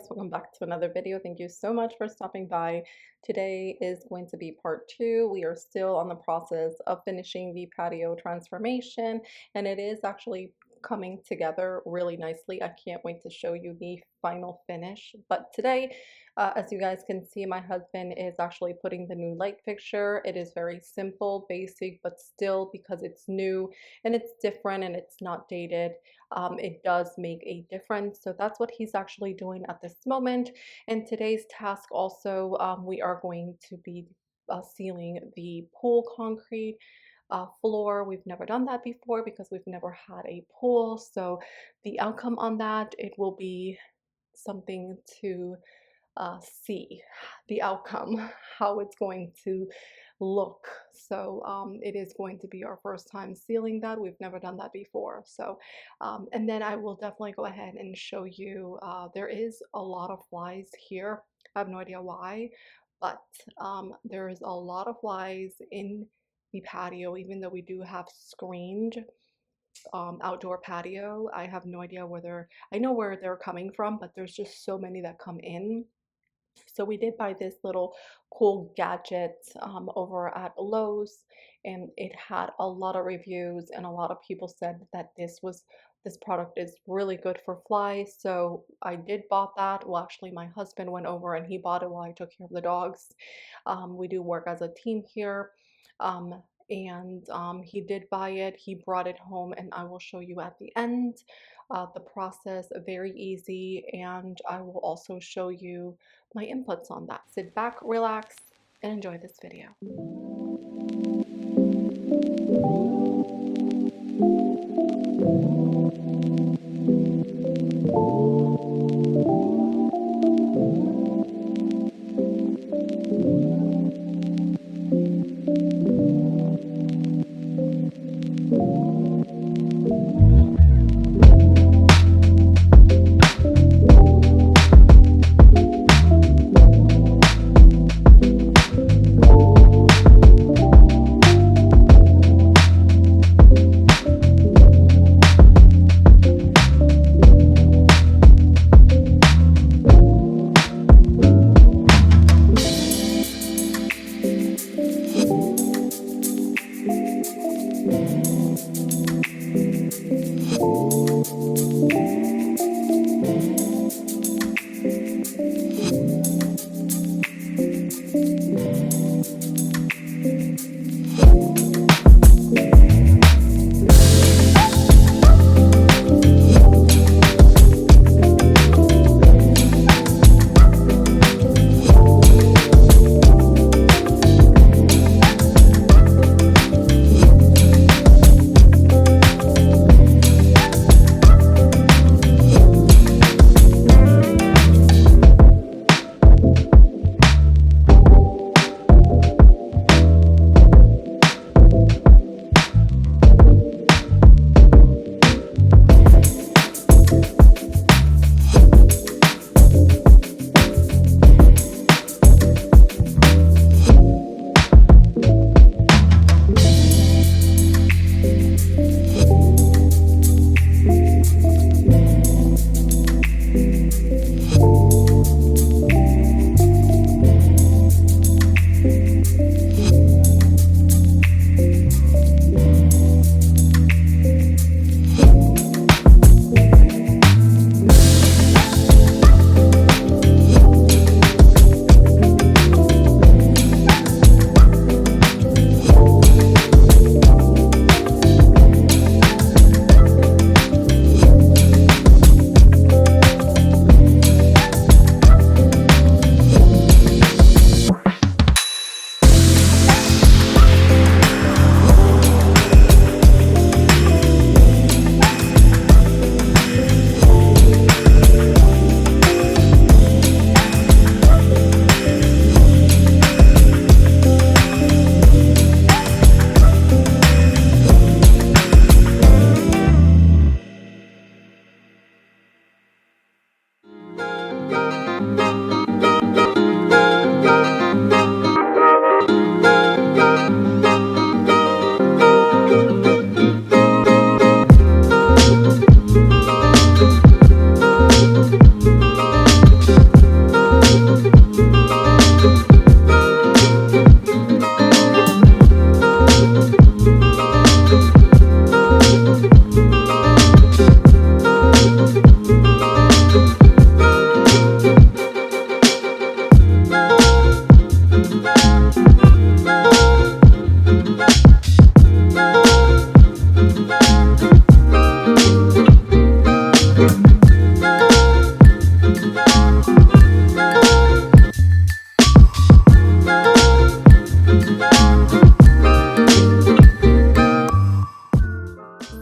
guys, welcome back to another video. Thank you so much for stopping by. Today is going to be part 2. We are still on the process of finishing the patio transformation, and it is actually coming together really nicely. I can't wait to show you the final finish. But today, as you guys can see, my husband is actually putting the new light fixture. It is very simple, basic, but still, because it's new and it's different and it's not dated, it does make a difference. So that's what he's actually doing at this moment. And today's task also, we are going to be sealing the pool concrete floor. We've never done that before because we've never had a pool. So the outcome on that, it will be something to see the outcome, how it's going to look. So it is going to be our first time sealing that. We've never done that before. So and then I will definitely go ahead and show you, there is a lot of flies here. I have no idea why, but there is a lot of flies in the patio, even though we do have screened outdoor patio. I have no idea whether, I know where they're coming from, but there's just so many that come in. So we did buy this little cool gadget over at Lowe's, and it had a lot of reviews, and a lot of people said that this product is really good for flies. So I did bought that. Well, actually my husband went over and he bought it while I took care of the dogs. We do work as a team here. He did buy it. He brought it home, and I will show you at the end the process. Very easy, and I will also show you my inputs on that. Sit back, relax, and enjoy this video.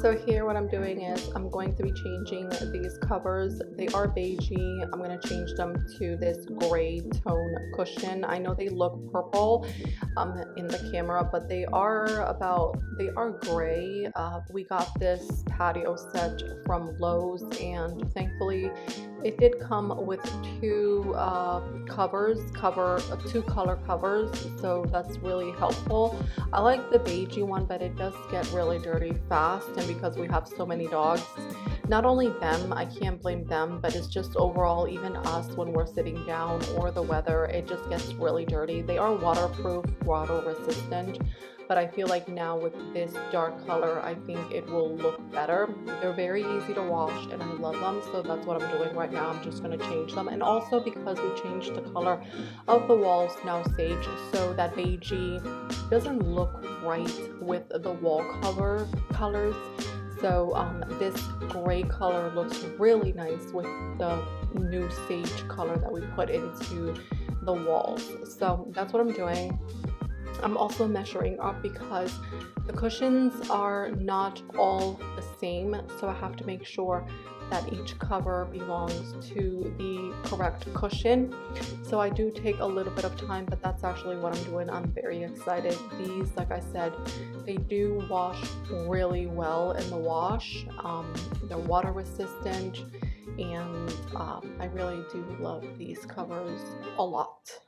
So here what I'm doing is I'm going to be changing these covers. They are beigey. I'm going to change them to this gray tone cushion. I know they look purple in the camera, but they are gray. We got this patio set from Lowe's, and thankfully it did come with two color covers, so that's really helpful. I like the beigey one, but it does get really dirty fast, and because we have so many dogs, not only them, I can't blame them, but it's just overall, even us when we're sitting down or the weather, it just gets really dirty. They are waterproof, water resistant, but I feel like now with this dark color, I think it will look better. They're very easy to wash and I love them, so that's what I'm doing right now. I'm just going to change them, and also because we changed the color of the walls now sage, so that beigey doesn't look right with the wall colors. So this gray color looks really nice with the new sage color that we put into the walls. So that's what I'm doing. I'm also measuring up because the cushions are not all the same, so I have to make sure that each cover belongs to the correct cushion. So I do take a little bit of time, but that's actually what I'm doing. I'm very excited. These, like I said, they do wash really well in the wash. They're water resistant, and I really do love these covers a lot.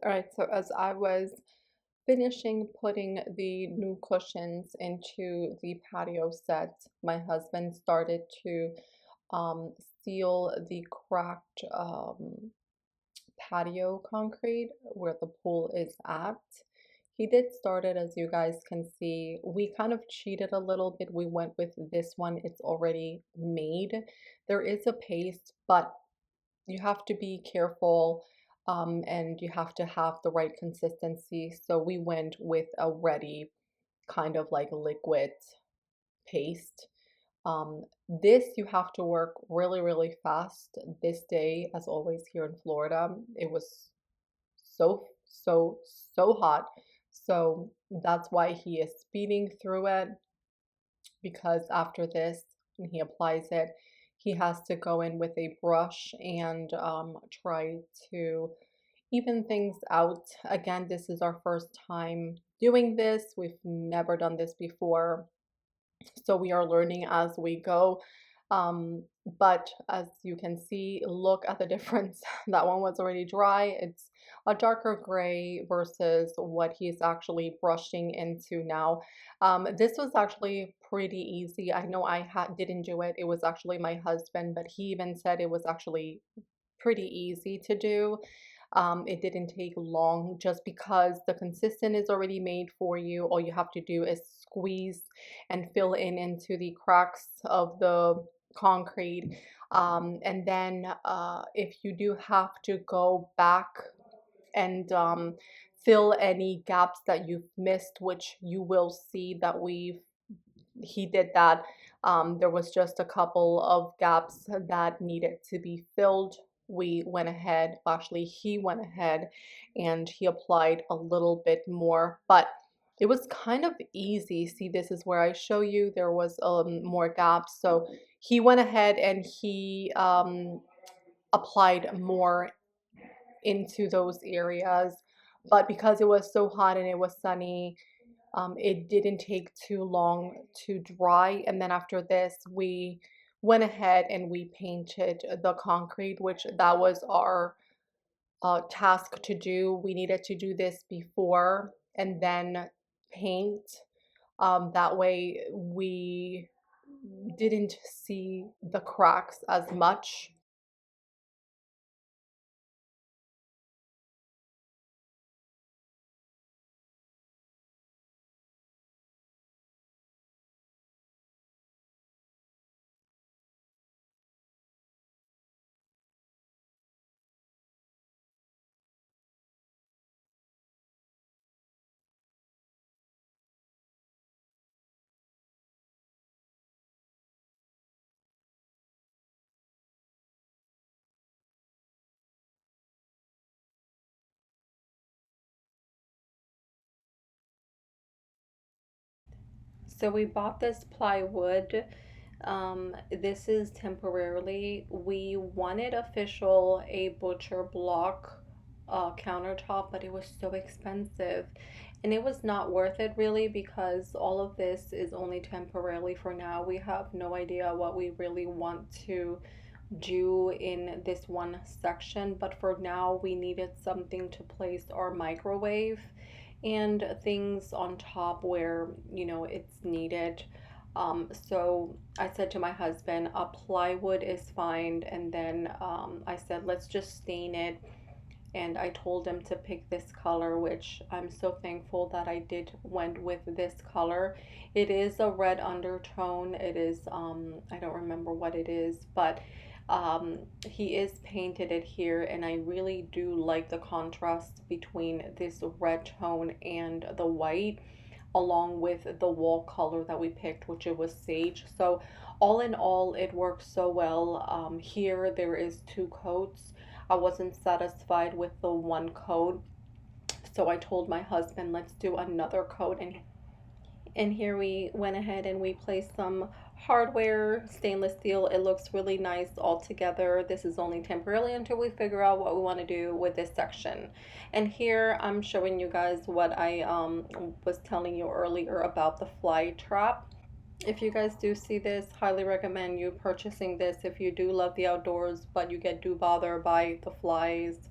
All right, so as I was finishing putting the new cushions into the patio set, my husband started to seal the cracked patio concrete where the pool is at. He did start it, as you guys can see. We kind of cheated a little bit. We went with this one. It's already made. There is a paste, but you have to be careful, and you have to have the right consistency. So we went with a ready kind of like liquid paste. This you have to work really, really fast. This day, as always, here in Florida, it was so hot. So that's why he is speeding through it, because after this, when he applies it, he has to go in with a brush and try to even things out. Again, this is our first time doing this. We've never done this before, so we are learning as we go. But as you can see, look at the difference. That one was already dry. It's a darker gray versus what he's actually brushing into now. This was actually pretty easy. I know didn't do it. It was actually my husband, but he even said it was actually pretty easy to do. It didn't take long just because the consistent is already made for you. All you have to do is squeeze and fill in into the cracks of the concrete. And then if you do have to go back and fill any gaps that you've missed, which you will see that he did that. There was just a couple of gaps that needed to be filled. We went ahead, actually, he went ahead and he applied a little bit more, but it was kind of easy. See, this is where I show you there was more gaps. So he went ahead and he applied more into those areas. But because it was so hot and it was sunny, it didn't take too long to dry. And then after this, we went ahead and we painted the concrete, which that was our task to do. We needed to do this before and then paint. That way we didn't see the cracks as much. So we bought this plywood. This is temporarily. We wanted official a butcher block countertop, but it was so expensive. And it was not worth it really, because all of this is only temporarily for now. We have no idea what we really want to do in this one section, but for now we needed something to place our microwave and things on top where it's needed. So I said to my husband, a plywood is fine, and then I said let's just stain it, and I told him to pick this color, which I'm so thankful that I did went with this color. It is a red undertone. It is I don't remember what it is, but he is painted it here, and I really do like the contrast between this red tone and the white, along with the wall color that we picked, which it was sage. So all in all, it works so well. Here there is two coats. I wasn't satisfied with the one coat, so I told my husband let's do another coat, and here we went ahead and we placed some hardware stainless steel. It looks really nice all together. This is only temporarily until we figure out what we want to do with this section. And here I'm showing you guys what I was telling you earlier about the fly trap. If you guys do see this, highly recommend you purchasing this if you do love the outdoors but you do bother by the flies.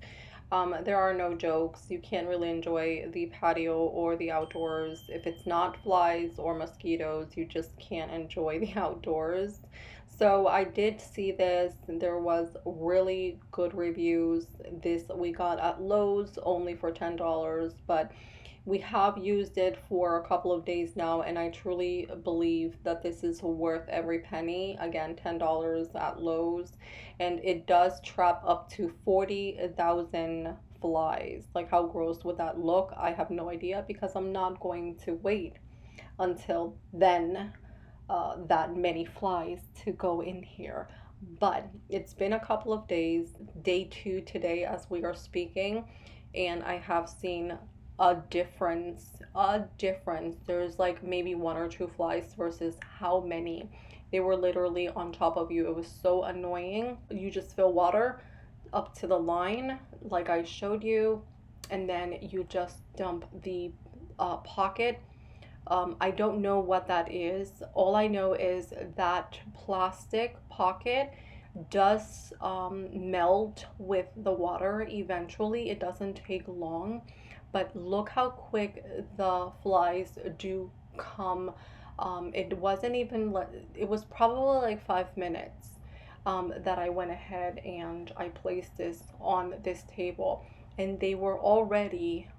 There are no jokes. You can't really enjoy the patio or the outdoors. If it's not flies or mosquitoes, you just can't enjoy the outdoors. So I did see this. There was really good reviews. This we got at Lowe's only for $10, but We have used it for a couple of days now, and I truly believe that this is worth every penny. Again, $10 at Lowe's, and it does trap up to 40,000 flies. Like, how gross would that look? I have no idea, because I'm not going to wait until then, that many flies to go in here. But it's been a couple of days, day two today as we are speaking, and I have seen a difference. There's like maybe one or two flies versus how many. They were literally on top of you. It was so annoying. You just fill water up to the line, like I showed you, and then you just dump the pocket. I don't know what that is. All I know is that plastic pocket does melt with the water eventually. It doesn't take long, but look how quick the flies do come. It wasn't even, it was probably like 5 minutes that I went ahead and I placed this on this table, and they were already